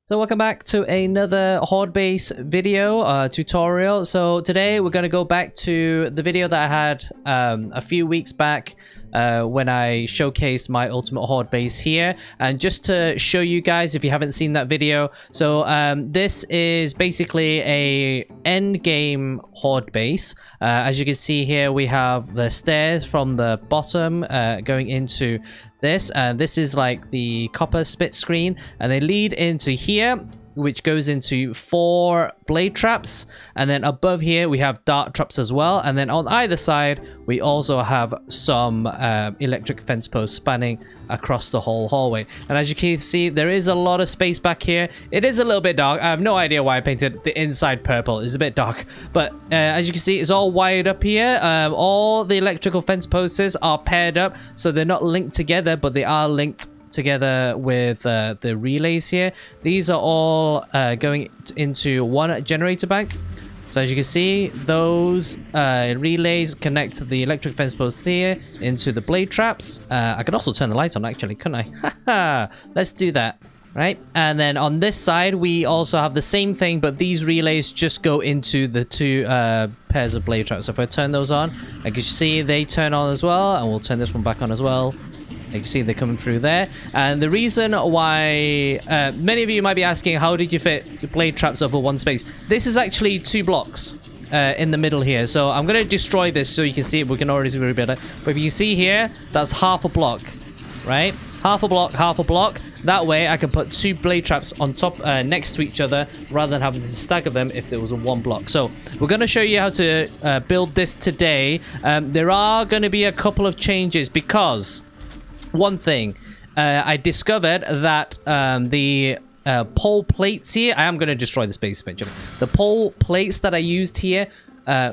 So welcome back to another Horde Base video tutorial. So today we're going to go back to the video that I had a few weeks back when I showcased my ultimate Horde Base here. And just to show you guys if you haven't seen that video, so this is basically a end game Horde Base. As you can see here, we have the stairs from the bottom going into this. This is like the copper spit screen, and they lead into here, which goes into 4 blade traps, and then above here we have dart traps as well, and then on either side we also have some electric fence posts spanning across the whole hallway. And as you can see, there is a lot of space back here. It is a little bit dark. I have no idea why I painted the inside purple. It's a bit dark, but as you can see, it's all wired up here. All the electrical fence posts are paired up, so they're not linked together, but they are linked together with the relays here. These are all going into one generator bank. So as you can see, those relays connect the electric fence posts here into the blade traps. I could also turn the lights on actually, couldn't I? Haha, let's do that. Right, and then on this side we also have the same thing, but these relays just go into the 2 pairs of blade traps. So if I turn those on, I can see they turn on as well, and we'll turn this one back on as well. You can see they're coming through there. And the reason why many of you might be asking, how did you fit blade traps over one space? This is actually 2 blocks in the middle here. So I'm going to destroy this so you can see it. We can already see it better. But if you see here, that's half a block, right? Half a block, half a block. That way I can put 2 blade traps on top next to each other rather than having to stagger them if there was a 1 block. So we're going to show you how to build this today. There are going to be a couple of changes because one thing, I discovered that the pole plates here, I am going to destroy the space eventually. The pole plates that I used here,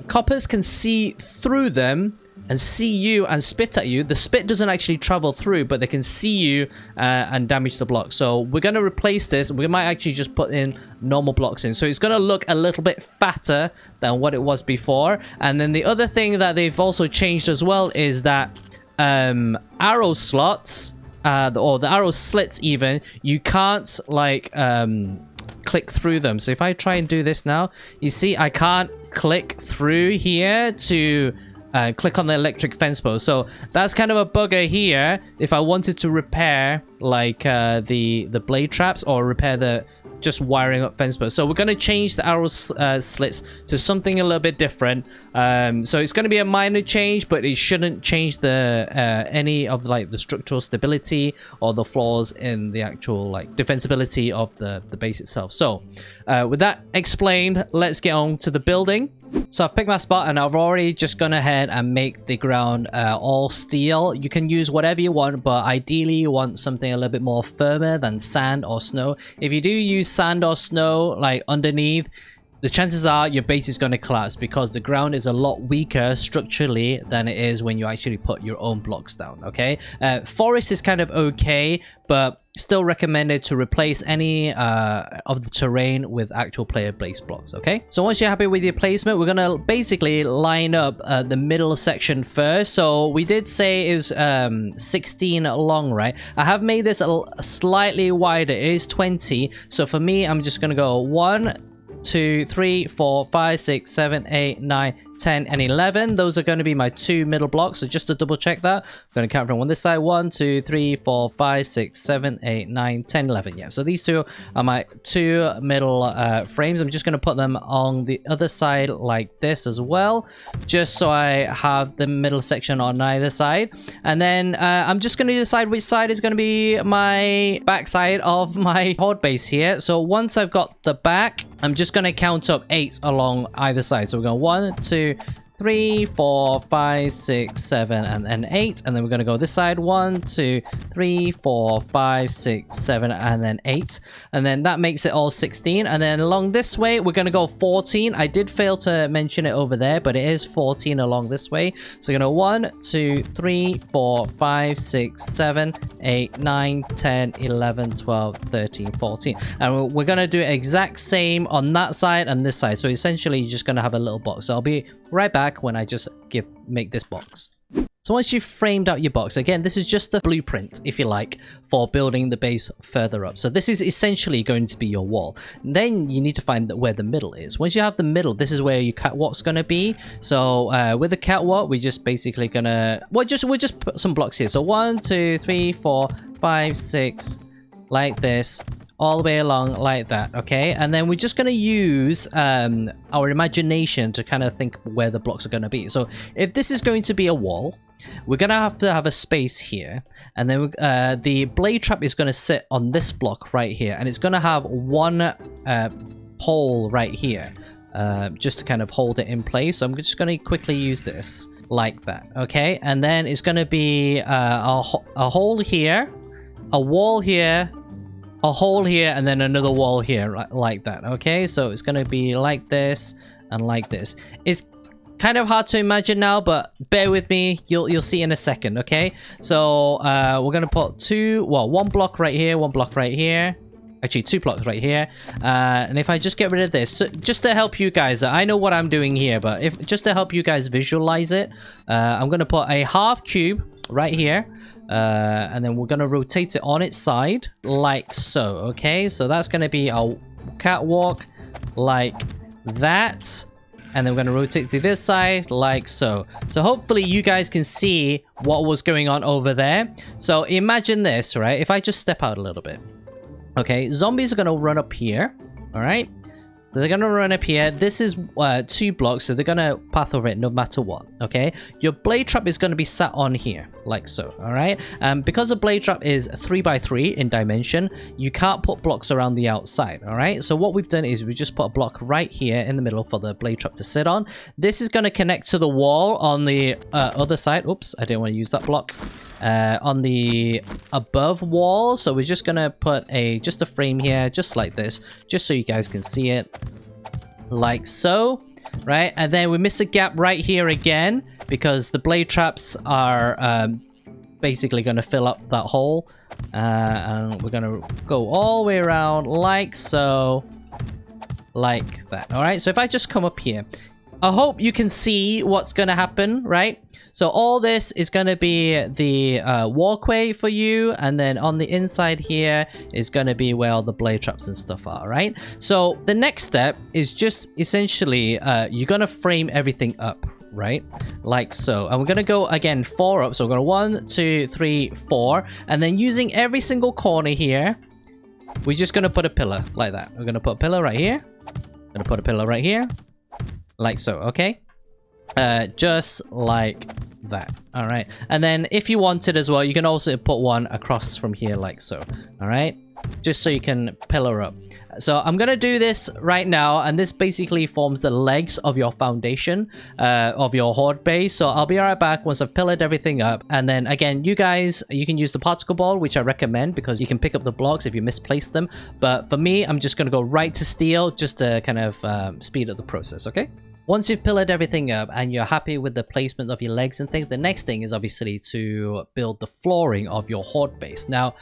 coppers can see through them and see you and spit at you. The spit doesn't actually travel through, but they can see you and damage the block. So we're going to replace this. We might actually just put in normal blocks in. So it's going to look a little bit fatter than what it was before. And then the other thing that they've also changed as well is that arrow slots or the arrow slits, even you can't like click through them. So if I try and do this now, you see I can't click through here to click on the electric fence post. So that's kind of a bugger here if I wanted to repair like the blade traps or repair the just wiring up fence posts. So we're going to change the arrow slits to something a little bit different. So it's going to be a minor change, but it shouldn't change the any of like the structural stability or the flaws in the actual like defensibility of the base itself. So with that explained, let's get on to the building. So I've picked my spot and I've already just gone ahead and make the ground all steel. You can use whatever you want, but ideally you want something a little bit more firmer than sand or snow. If you do use sand or snow like underneath, the chances are your base is going to collapse because the ground is a lot weaker structurally than it is when you actually put your own blocks down, okay? Forest is kind of okay, but still recommended to replace any of the terrain with actual player base blocks, okay? So once you're happy with your placement, we're going to basically line up the middle section first. So we did say it was 16 long, right? I have made this slightly wider. It is 20. So for me, I'm just going to go 1, 2, 3, 4, 5, 6, 7, 8, 9, 10, and 11. Those are going to be my 2 middle blocks. So just to double check that, I'm going to count from on this side. 1, 2, 3, 4, 5, 6, 7, 8, 9, 10, 11. Yeah, so these 2 are my 2 middle frames. I'm just going to put them on the other side like this as well, just so I have the middle section on either side. And then I'm just going to decide which side is going to be my back side of my Horde base here. So once I've got the back, I'm just going to count up 8 along either side. So we're going 1, 2, 3, 4, 5, 6, 7, and then 8. And then we're going to go this side. 1, 2, 3, 4, 5, 6, 7, and then 8. And then that makes it all 16. And then along this way, we're going to go 14. I did fail to mention it over there, but it is 14 along this way. So we're going to 1, 2, 3, 4, 5, 6, 7, 8, 9, 10, 11, 12, 13, 14. And we're going to do it exact same on that side and this side. So essentially, you're just going to have a little box. So I'll be right back when I just make this box. So once you've framed out your box, again, this is just a blueprint, if you like, for building the base further up. So this is essentially going to be your wall. Then you need to find where the middle is. Once you have the middle, this is where your catwalk's going to be. So with the catwalk, we're just basically going to... we'll just put some blocks here. So 1, 2, 3, 4, 5, 6, like this. All the way along like that, okay? And then we're just going to use our imagination to kind of think where the blocks are going to be. So if this is going to be a wall, we're going to have a space here. And then the blade trap is going to sit on this block right here. And it's going to have one pole right here, just to kind of hold it in place. So I'm just going to quickly use this like that, okay? And then it's going to be a hole here, a wall here, a hole here, and then another wall here, like that, okay? So it's going to be like this and like this. It's kind of hard to imagine now, but bear with me, you'll see in a second, okay? So we're going to put one block right here, one block right here. Actually, 2 blocks right here. And if I just get rid of this, so just to help you guys, I know what I'm doing here, but just to help you guys visualize it, I'm going to put a half cube right here. And then we're going to rotate it on its side like so, okay? So that's going to be our catwalk like that. And then we're going to rotate to this side like so. So hopefully you guys can see what was going on over there. So imagine this, right? If I just step out a little bit. Okay, zombies are going to run up here, all right? So they're going to run up here. This is 2 blocks, so they're going to path over it no matter what, okay? Your blade trap is going to be sat on here, like so, all right? Because the blade trap is 3 by 3 in dimension, you can't put blocks around the outside, all right? So what we've done is we just put a block right here in the middle for the blade trap to sit on. This is going to connect to the wall on the other side. Oops, I didn't want to use that block. On the above wall, so we're just gonna put just a frame here, just like this, just so you guys can see it, like so, right? And then we miss a gap right here again because the blade traps are basically gonna fill up that hole, and we're gonna go all the way around like so, like that. All right, so if I just come up here, I hope you can see what's gonna happen, right? So all this is going to be the walkway for you, and then on the inside here is going to be where all the blade traps and stuff are, right? So the next step is just essentially you're going to frame everything up, right? Like so. And we're going to go again 4 up. So we're going to 1, 2, 3, 4, and then using every single corner here, we're just going to put a pillar like that. We're going to put a pillar right here. Going to put a pillar right here, like so. Okay. Just like that. All right, and then if you wanted as well, you can also put one across from here like so. All right, just so you can pillar up. So I'm gonna do this right now, and this basically forms the legs of your foundation of your horde base. So I'll be right back once I've pillared everything up, and then again, you guys, you can use the particle ball, which I recommend because you can pick up the blocks if you misplace them. But for me, I'm just gonna go right to steel just to kind of speed up the process. Okay. Once you've pillared everything up and you're happy with the placement of your legs and things, the next thing is obviously to build the flooring of your horde base. Now,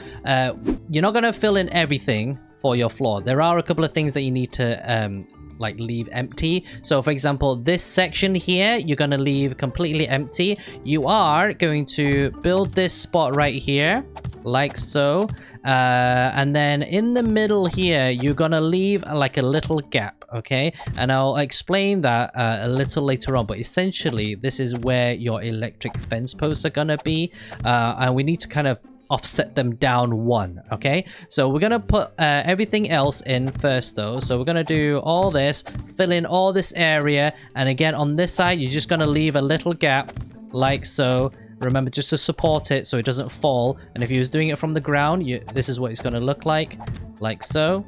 you're not going to fill in everything for your floor. There are a couple of things that you need to like leave empty. So for example, this section here, you're going to leave completely empty. You are going to build this spot right here, like so. And then in the middle here, you're going to leave like a little gap. Okay, and I'll explain that a little later on, but essentially this is where your electric fence posts are gonna be, and we need to kind of offset them down 1. Okay, so we're gonna put everything else in first though. So we're gonna do all this, fill in all this area, and again on this side you're just gonna leave a little gap like so. Remember just to support it so it doesn't fall, and if you was doing it from the ground, this is what it's gonna look like so.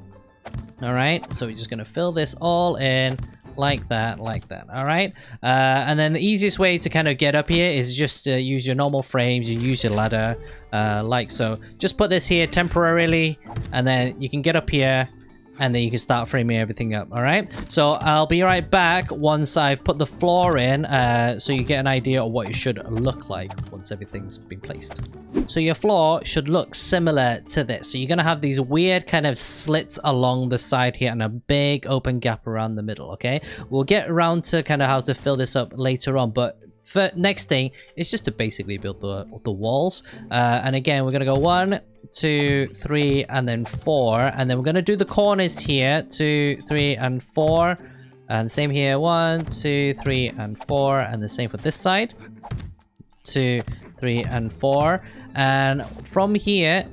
All right, so we're just going to fill this all in like that, all right? And then the easiest way to kind of get up here is just use your normal frames, you use your ladder, like so. Just put this here temporarily, and then you can get up here, and then you can start framing everything up. All right, so I'll be right back once I've put the floor in, so you get an idea of what it should look like once everything's been placed. So your floor should look similar to this. So you're gonna have these weird kind of slits along the side here and a big open gap around the middle. Okay, we'll get around to kind of how to fill this up later on, but next thing is just to basically build the walls. And again, we're gonna go 1, 2, 3, and then 4, and then we're gonna do the corners here, 2, 3, and 4, and same here, 1, 2, 3, and 4, and the same for this side, 2, 3, and 4. And from here,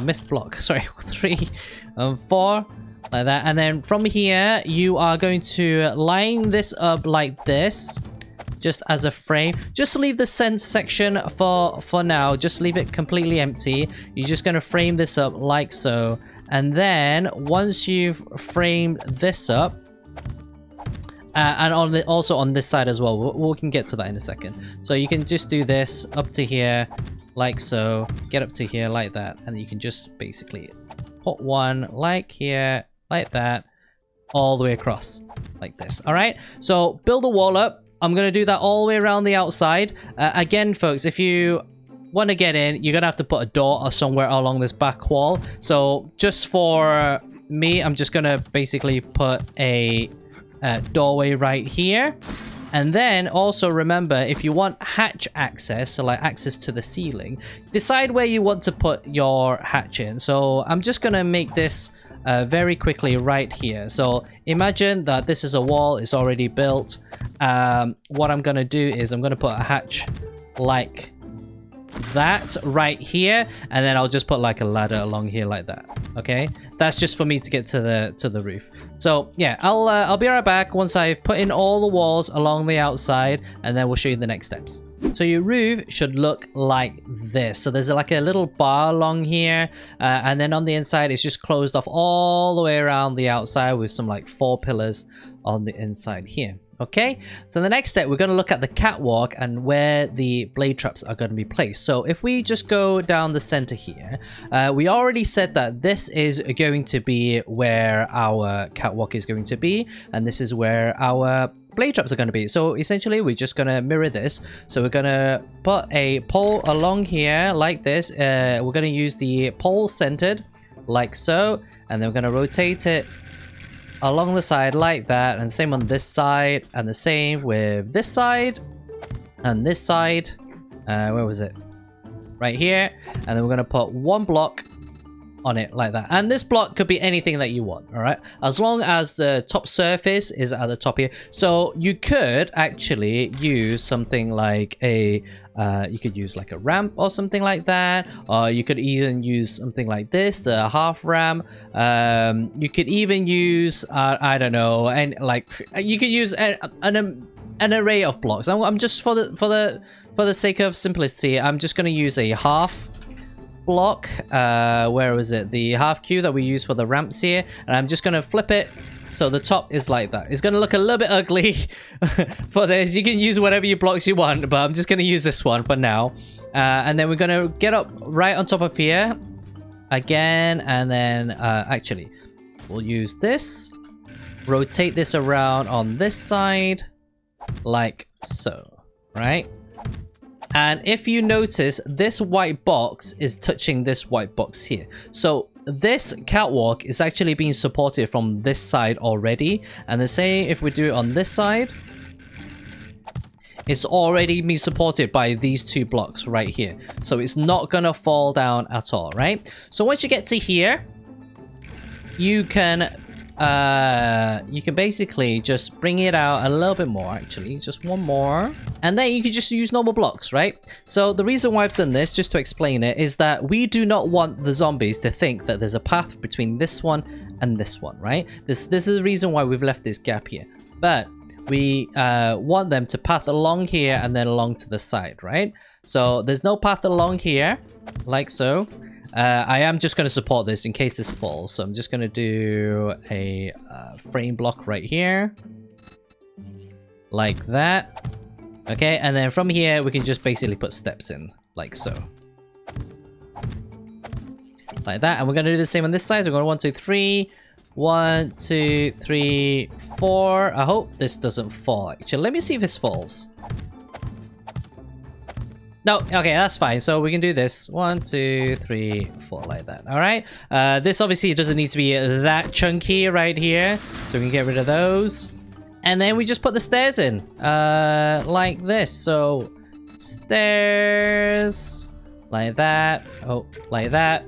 missed block, sorry, 3 and 4, like that. And then from here, you are going to line this up like this, just as a frame. Just leave the center section for now. Just leave it completely empty. You're just going to frame this up like so. And then once you've framed this up, and also on this side as well, we can get to that in a second. So you can just do this up to here like so, get up to here like that, and you can just basically put one like here, like that, all the way across like this. All right, so build a wall up. I'm gonna do that all the way around the outside. Again, folks, if you want to get in, you're gonna have to put a door or somewhere along this back wall. So just for me, I'm just gonna basically put a doorway right here. And then also remember, if you want hatch access, so like access to the ceiling, decide where you want to put your hatch in. So I'm just gonna make this very quickly right here. So imagine that this is a wall, it's already built. What I'm gonna do is I'm gonna put a hatch like that right here, and then I'll just put like a ladder along here like that. Okay, that's just for me to get to the roof. So yeah, I'll be right back once I've put in all the walls along the outside, and then we'll show you the next steps. So your roof should look like this. So there's like a little bar along here, and then on the inside it's just closed off all the way around the outside with some like 4 pillars on the inside here. Okay, so the next step, we're going to look at the catwalk and where the blade traps are going to be placed. So if we just go down the center here, we already said that this is going to be where our catwalk is going to be, and this is where our blade traps are going to be. So essentially we're just going to mirror this. So we're going to put a pole along here like this. We're going to use the pole centered like so, and then we're going to rotate it along the side like that, and same on this side, and the same with this side and this side. Where was it? Right here. And then we're going to put 1 block on it like that, and this block could be anything that you want. All right, as long as the top surface is at the top here. So you could actually use something like a you could use like a ramp or something like that, or you could even use something like this, the half ramp. You could even use I don't know, and like you could use an array of blocks. I'm just for the sake of simplicity, I'm just going to use a half block. Where was it? The half cube that we use for the ramps here, and I'm just going to flip it so the top is like that. It's going to look a little bit ugly for this. You can use whatever you blocks you want, but I'm just going to use this one for now. And then we're going to get up right on top of here again, and then actually we'll use this, rotate this around on this side like so, right? And if you notice, this white box is touching this white box here. So this catwalk is actually being supported from this side already. And the same if we do it on this side, it's already being supported by these 2 blocks right here. So it's not gonna fall down at all, right? So once you get to here, you can basically just bring it out a little bit more, actually, just 1 more, and then you can just use normal blocks, right? So the reason why I've done this, just to explain it, is that we do not want the zombies to think that there's a path between this one and this one, right? This is the reason why we've left this gap here, but we want them to path along here and then along to the side, right? So there's no path along here like so. I am just going to support this in case this falls. So I'm just going to do a frame block right here. Like that. Okay, and then from here we can just basically put steps in. Like so. Like that. And we're going to do the same on this side. So we're going 1, 2, 3. 1, 2, 3, 4. I hope this doesn't fall, actually. Let me see if this falls. No, okay, that's fine. So we can do this 1, 2, 3, 4 like that. All right. This obviously doesn't need to be that chunky right here, so we can get rid of those. And then we just put the stairs in, like this. So stairs, like that. Oh, like that.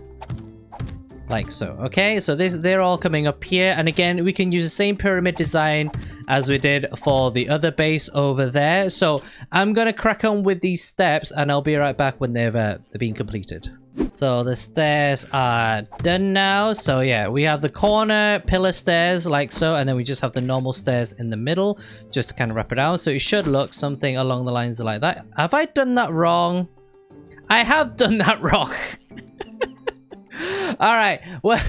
Like so. Okay, so they're all coming up here. And again, we can use the same pyramid design as we did for the other base over there. So I'm going to crack on with these steps and I'll be right back when they're being completed. So the stairs are done now. So yeah, we have the corner pillar stairs like so, and then we just have the normal stairs in the middle just to kind of wrap it out. So it should look something along the lines of like that. Have I done that wrong? I have done that wrong. All right, well,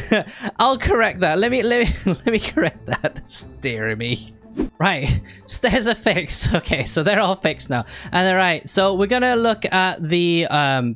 I'll correct that. Let me correct that. Steering me. Right, stairs are fixed. Okay, so they're all fixed now. And all right, so we're gonna look at the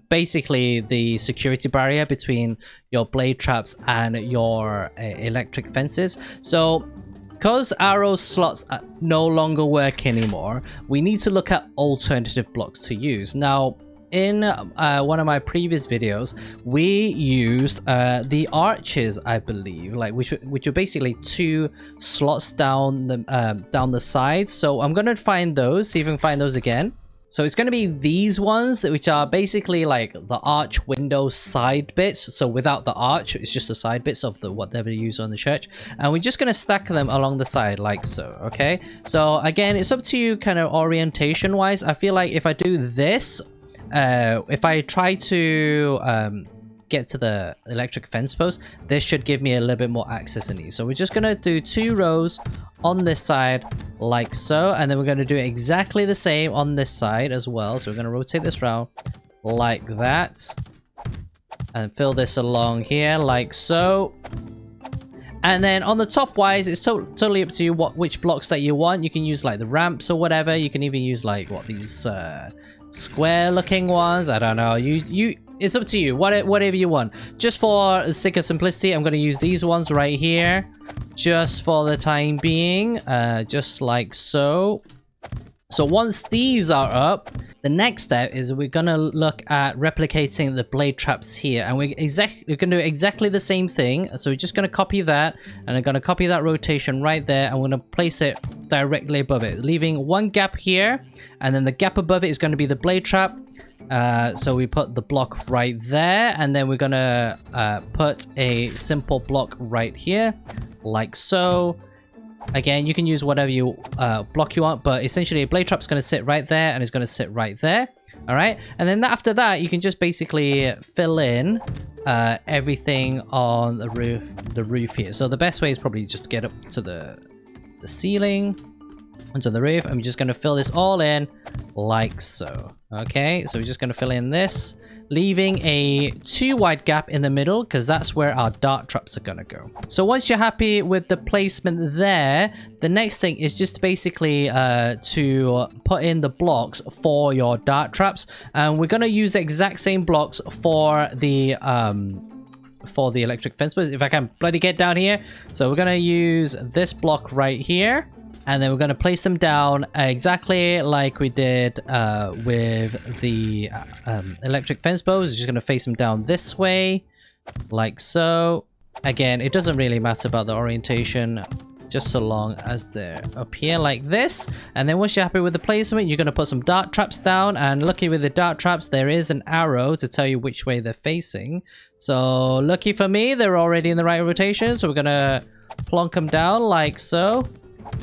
basically the security barrier between your blade traps and your electric fences. So because arrow slots no longer work anymore, we need to look at alternative blocks to use. Now, in one of my previous videos, we used the arches, I believe, like which are basically 2 slots down the sides. So I'm gonna find those, see if I can find those again. So it's gonna be these ones which are basically like the arch window side bits. So without the arch, it's just the side bits of the whatever you use on the church, and we're just gonna stack them along the side like so. Okay, so again, it's up to you kind of orientation wise. I feel like if I do this, if I try to get to the electric fence post, this should give me a little bit more access in these. So we're just gonna do 2 rows on this side like so, and then we're gonna do exactly the same on this side as well. So we're gonna rotate this round like that and fill this along here like so. And then on the top wise, it's totally up to you which blocks that you want. You can use like the ramps or whatever. You can even use like these square looking ones. I don't know, it's up to you, whatever you want. Just for the sake of simplicity, I'm going to use these ones right here just for the time being, just like so. So once these are up, the next step is we're gonna look at replicating the blade traps here, and we're gonna do exactly the same thing. So we're just gonna copy that, and I'm gonna copy that rotation right there, and we're gonna place it directly above it, leaving 1 gap here, and then the gap above it is gonna be the blade trap. So we put the block right there, and then we're gonna put a simple block right here, like so. Again, you can use whatever you block you want, but essentially a blade trap's going to sit right there and it's going to sit right there. All right, and then after that, you can just basically fill in everything on the roof here. So the best way is probably just to get up to the ceiling, onto the roof, and we're just going to fill this all in like so. Okay, so we're just going to fill in this, leaving a 2 wide gap in the middle because that's where our dart traps are gonna go. So once you're happy with the placement there, the next thing is just basically to put in the blocks for your dart traps, and we're gonna use the exact same blocks for the electric fence post. If I can bloody get down here, so we're gonna use this block right here. And then we're going to place them down exactly like we did with the electric fence posts. Just going to face them down this way, like so. Again, it doesn't really matter about the orientation, just so long as they're up here like this. And then once you're happy with the placement, you're going to put some dart traps down. And lucky with the dart traps, there is an arrow to tell you which way they're facing. So lucky for me, they're already in the right rotation. So we're going to plonk them down like so.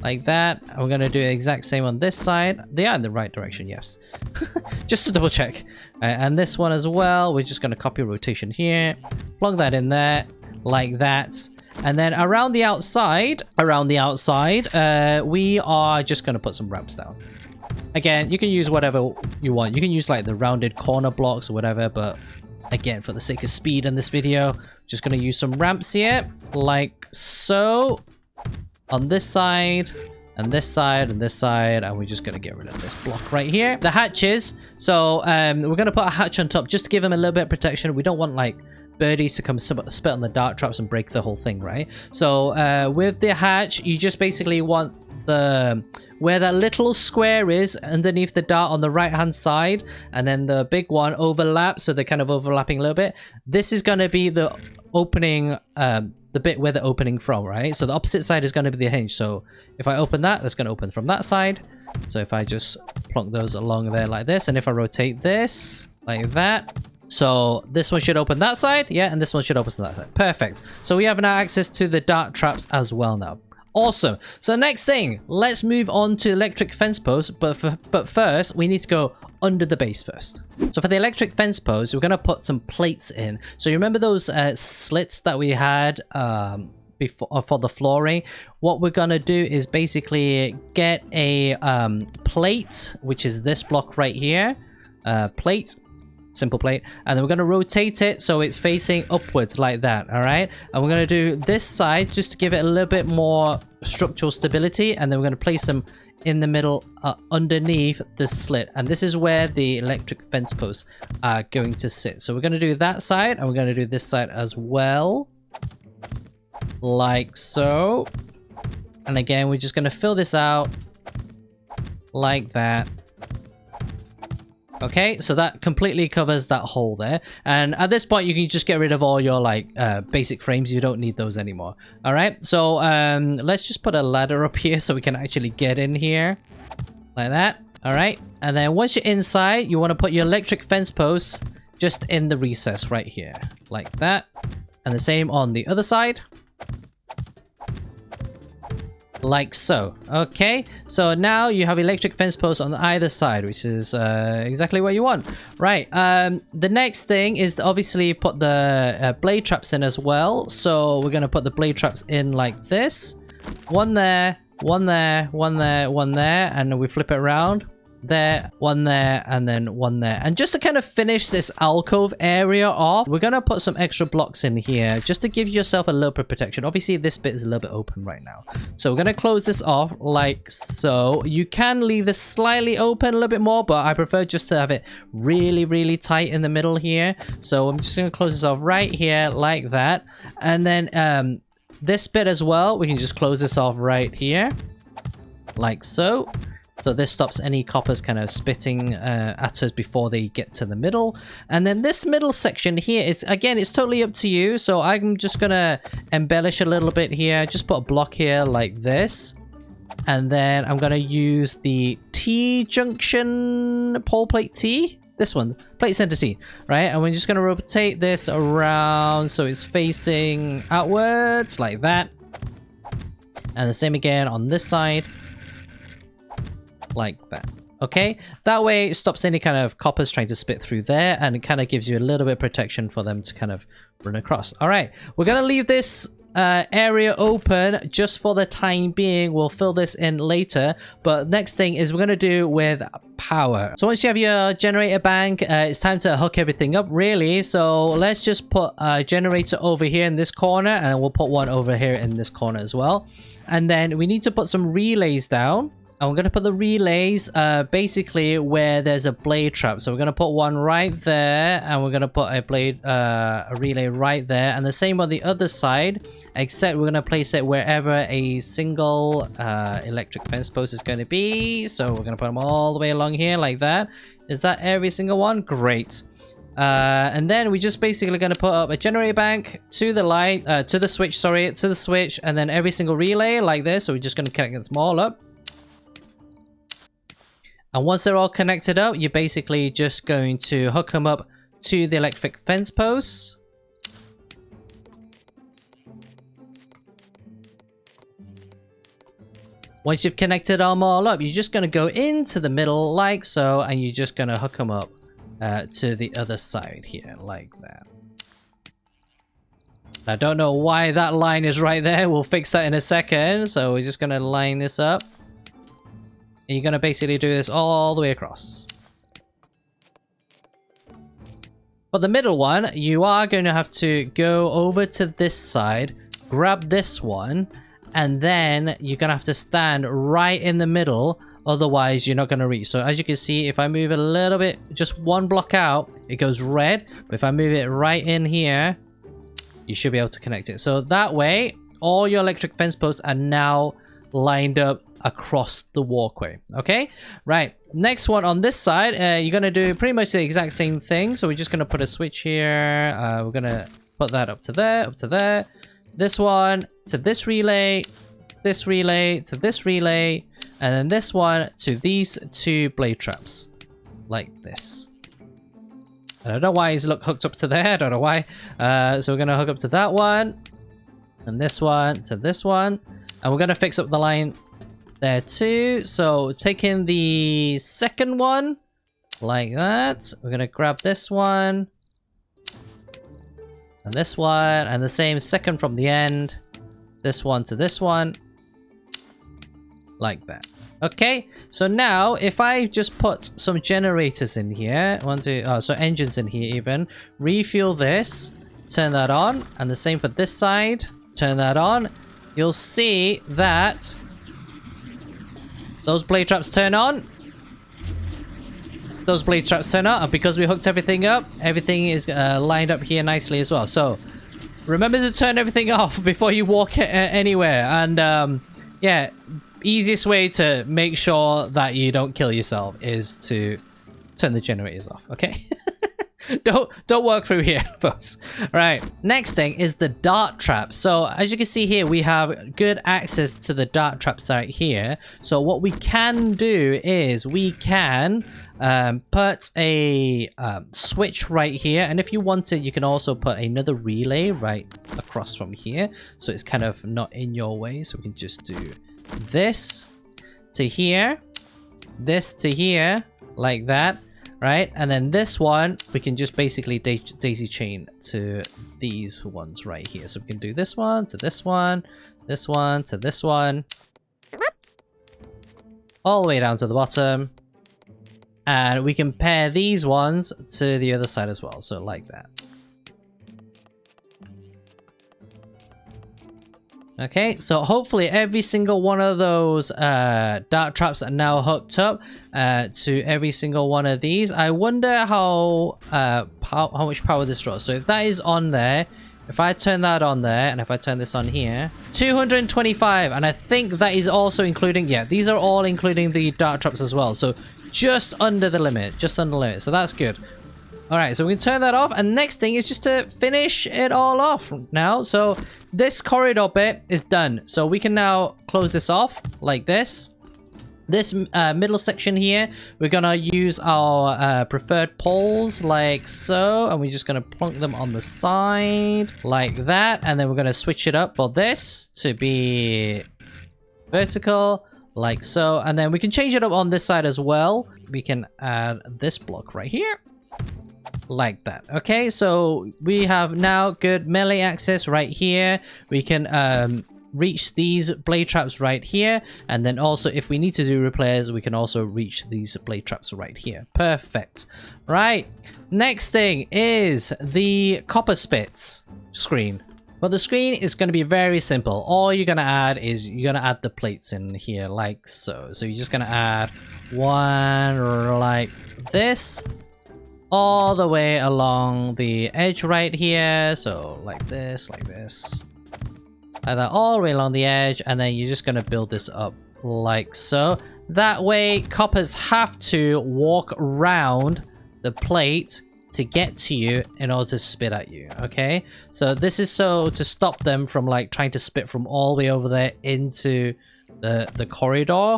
Like that. And we're going to do the exact same on this side. They are in the right direction, yes. Just to double check. And this one as well. We're just going to copy rotation here. Plug that in there. Like that. And then around the outside, we are just going to put some ramps down. Again, you can use whatever you want. You can use like the rounded corner blocks or whatever. But again, for the sake of speed in this video, just going to use some ramps here. Like so. On this side, and this side, and this side, and we're just going to get rid of this block right here. The hatches, so we're going to put a hatch on top just to give them a little bit of protection. We don't want like birdies to come spit on the dart traps and break the whole thing, right? So with the hatch, you just basically want where that little square is underneath the dart on the right hand side, and then the big one overlaps, so they're kind of overlapping a little bit. This is going to be the opening, the the bit where they're opening from, right? So the opposite side is going to be the hinge. So if I open that, that's going to open from that side. So if I just plonk those along there like this, and if I rotate this like that, so this one should open that side, yeah, and this one should open to that side. Perfect. So we have now access to the dart traps as well now. Awesome. So next thing, let's move on to electric fence posts, but first we need to go under the base first. So for the electric fence posts, we're going to put some plates in. So you remember those slits that we had before for the flooring? What we're going to do is basically get a plate, which is this block right here, plate, simple plate, and then we're going to rotate it so it's facing upwards like that. All right, and we're going to do this side just to give it a little bit more structural stability, and then we're going to place them in the middle underneath the slit, and this is where the electric fence posts are going to sit. So we're going to do that side, and we're going to do this side as well, like so. And again, we're just going to fill this out like that. Okay, so that completely covers that hole there, and at this point you can just get rid of all your like basic frames. You don't need those anymore. All right, so let's just put a ladder up here so we can actually get in here like that. All right, and then once you're inside, you want to put your electric fence posts just in the recess right here like that, and the same on the other side, like so. Okay, so now you have electric fence posts on either side, which is exactly what you want, right? The next thing is to obviously put the blade traps in as well. So we're going to put the blade traps in like this, one there, one there, one there, one there, and we flip it around. There, one there, and then one there. And just to kind of finish this alcove area off, we're going to put some extra blocks in here just to give yourself a little bit of protection. Obviously this bit is a little bit open right now, so we're going to close this off like so. You can leave this slightly open a little bit more, but I prefer just to have it really tight in the middle here. So I'm just going to close this off right here like that, and then this bit as well, we can just close this off right here like so. So this stops any coppers kind of spitting at us before they get to the middle. And then this middle section here is, again, it's totally up to you. So I'm just going to embellish a little bit here. Just put a block here like this. And then I'm going to use the T-junction pole plate T. This one, plate center T, right? And we're just going to rotate this around so it's facing outwards like that. And the same again on this side. Like that. Okay, that way it stops any kind of coppers trying to spit through there, and it kind of gives you a little bit of protection for them to kind of run across. All right, we're gonna leave this area open just for the time being. We'll fill this in later, but next thing is we're gonna do with power. So once you have your generator bank, it's time to hook everything up really. So let's just put a generator over here in this corner, and we'll put one over here in this corner as well. And then we need to put some relays down. And we're going to put the relays basically where there's a blade trap. So we're going to put one right there, and we're going to put a relay right there, and the same on the other side, except we're going to place it wherever a single electric fence post is going to be. So we're going to put them all the way along here like that. Is that every single one? Great. And then we just basically going to put up a generator bank to the light, to the switch, sorry, to the switch, and then every single relay like this. So we're just going to connect them all up. And once they're all connected up, you're basically just going to hook them up to the electric fence posts. Once you've connected them all up, you're just going to go into the middle like so, and you're just going to hook them up to the other side here like that. I don't know why that line is right there. We'll fix that in a second. So we're just going to line this up. And you're going to basically do this all the way across. For the middle one, you are going to have to go over to this side, grab this one, and then you're going to have to stand right in the middle. Otherwise, you're not going to reach. So as you can see, if I move it a little bit, just one block out, it goes red. But if I move it right in here, you should be able to connect it. So that way, all your electric fence posts are now lined up across the walkway. Okay, right, next one on this side, you're gonna do pretty much the exact same thing. So we're just gonna put a switch here, we're gonna put that up to there, this one to this relay to this relay, and then this one to these two blade traps, like this. I don't know why he's hooked up to there. I don't know why. So we're gonna hook up to that one, and this one to this one, and we're gonna fix up the line there too. So taking the second one like that, we're gonna grab this one and this one, and the same second from the end, this one to this one, like that. Okay, so now if I just put some generators in here, so engines in here even, refuel this, turn that on, and the same for this side, turn that on, you'll see that those blade traps turn on. Those blade traps turn on, and because we hooked everything up, everything is lined up here nicely as well. So remember to turn everything off before you walk anywhere, and yeah, easiest way to make sure that you don't kill yourself is to turn the generators off, okay? Don't work through here, folks. Right, next thing is the dart traps. So as you can see here, we have good access to the dart traps right here. So what we can do is we can put a switch right here, and if you wanted, you can also put another relay right across from here, so it's kind of not in your way. So we can just do this to here, this to here, like that, right? And then this one we can just basically daisy chain to these ones right here. So we can do this one to this one, this one to this one, all the way down to the bottom, and we can pair these ones to the other side as well, so like that. Okay, so hopefully every single one of those dart traps are now hooked up to every single one of these. I wonder how much power this draws. So if that is on there, if I turn that on there, and if I turn this on here, 225, and I think that is also including, yeah, these are all including the dart traps as well. So just under the limit, so that's good. All right, so we can turn that off, and next thing is just to finish it all off now. So this corridor bit is done, so we can now close this off like this. This middle section here, we're gonna use our preferred poles like so, and we're just gonna plunk them on the side like that, and then we're gonna switch it up for this to be vertical like so, and then we can change it up on this side as well. We can add this block right here like that. Okay, so we have now good melee access right here. We can reach these blade traps right here, and then also if we need to do repairs, we can also reach these blade traps right here. Perfect. Right, next thing is the copper spits screen. But the screen is going to be very simple. All you're going to add is you're going to add the plates in here like so. So you're just going to add one like this all the way along the edge right here. So like this, like that, all the way along the edge, and then you're just going to build this up like so. That way coppers have to walk around the plate to get to you in order to spit at you. Okay, so this is so to stop them from like trying to spit from all the way over there into the corridor.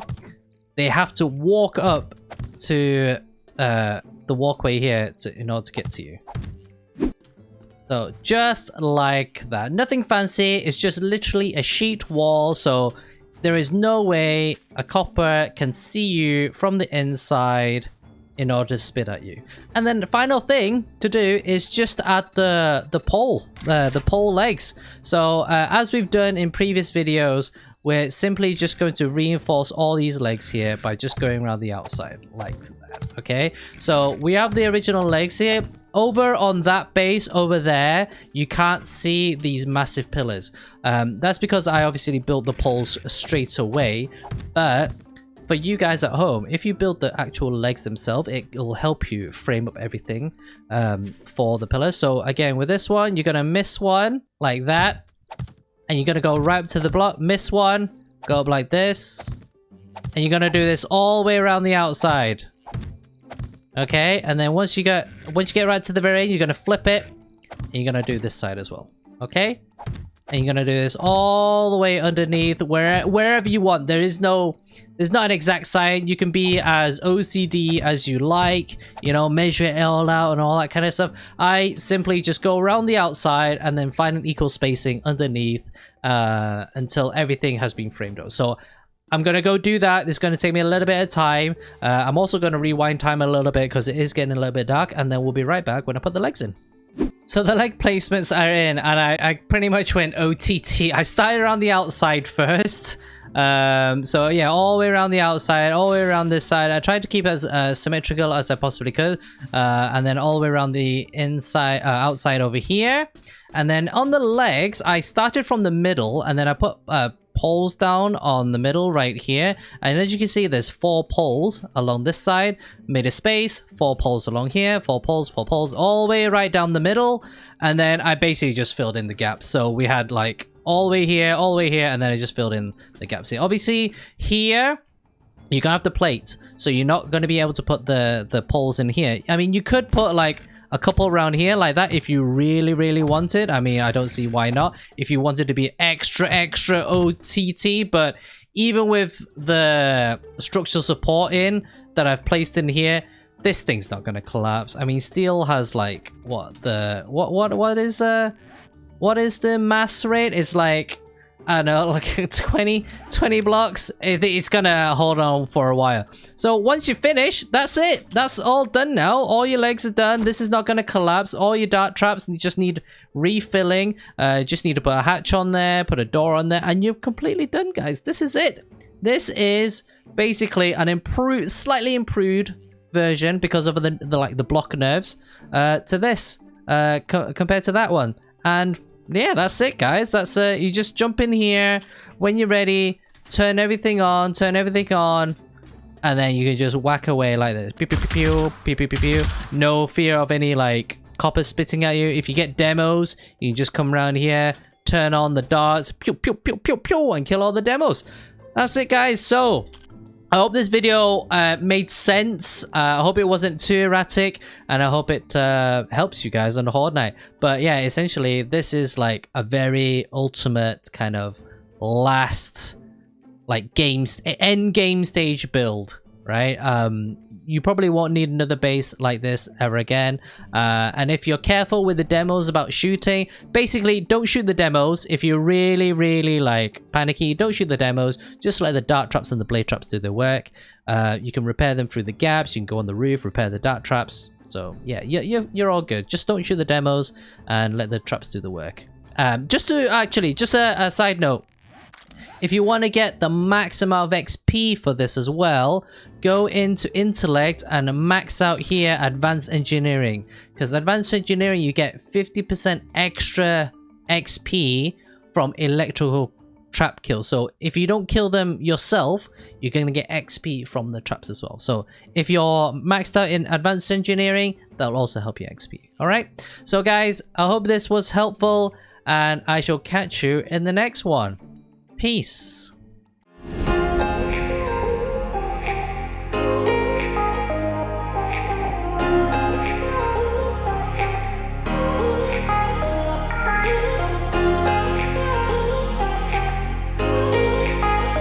They have to walk up to the walkway here in order to get to you. So just like that, nothing fancy. It's just literally a sheet wall, so there is no way a copper can see you from the inside in order to spit at you. And then the final thing to do is just add the pole legs. So as we've done in previous videos, we're simply just going to reinforce all these legs here by just going around the outside like that. Okay, so we have the original legs here. Over on that base over there, you can't see these massive pillars. That's because I obviously built the poles straight away, but for you guys at home, if you build the actual legs themselves, it will help you frame up everything for the pillars. So again, with this one, you're gonna miss one like that, and you're gonna go right up to the block, miss one, go up like this, and you're gonna do this all the way around the outside. Okay, and then once you get right to the very end, you're gonna flip it, and you're gonna do this side as well. Okay, And you're gonna do this all the way underneath, wherever you want. There's not an exact sign. You can be as OCD as you like, you know, measure it all out and all that kind of stuff. I simply just go around the outside and then find an equal spacing underneath until everything has been framed out. So I'm gonna go do that. It's gonna take me a little bit of time. I'm also gonna rewind time a little bit because it is getting a little bit dark, and then we'll be right back when I put the legs in. So the leg placements are in, and I pretty much went OTT. I started around the outside first. So yeah, all the way around the outside, all the way around this side. I tried to keep it as symmetrical as I possibly could. And then all the way around the inside, outside over here. And then on the legs, I started from the middle, and then I put poles down on the middle right here. And as you can see, there's 4 poles along this side. Made a space, 4 poles along here, 4 poles, all the way right down the middle. And then I basically just filled in the gaps. So we had like all the way here, and then I just filled in the gaps here. Obviously here you're gonna have the plate, so you're not going to be able to put the poles in here. I mean, you could put like a couple around here like that if you really wanted. I mean, I don't see why not if you wanted to be extra OTT. But even with the structural support in that I've placed in here, this thing's not going to collapse. I mean, steel has like what is the mass rate? It's like, I don't know, like 20 blocks. It's gonna hold on for a while. So once you finish, that's it. That's all done now. All your legs are done. This is not gonna collapse. All your dart traps just need refilling. Just need to put a hatch on there, put a door on there, and you're completely done, guys. This is it. This is basically an slightly improved version because of the block nerves to this compared to that one. And yeah, that's it, guys. That's you just jump in here when you're ready, turn everything on, and then you can just whack away like this. Pew, pew, pew, pew, pew, pew, pew, pew. No fear of any like copper spitting at you. If you get demos, you can just come around here, turn on the darts, pew, pew, pew, pew, pew, and kill all the demos. That's it, guys. So I hope this video made sense. I hope it wasn't too erratic, and I hope it helps you guys on the Horde night. But yeah, essentially, this is like a very ultimate kind of last, like end game stage build, right? You probably won't need another base like this ever again. And if you're careful with the demos about shooting, basically don't shoot the demos. If you're really like panicky, don't shoot the demos. Just let the dart traps and the blade traps do their work. You can repair them through the gaps. You can go on the roof, repair the dart traps. So yeah, you're all good. Just don't shoot the demos and let the traps do the work. Just a side note. If you want to get the max amount of XP for this as well, go into Intellect and max out here Advanced Engineering. Because Advanced Engineering, you get 50% extra XP from electrical trap kills. So if you don't kill them yourself, you're going to get XP from the traps as well. So if you're maxed out in Advanced Engineering, that'll also help you XP. Alright? So guys, I hope this was helpful, and I shall catch you in the next one. Peace.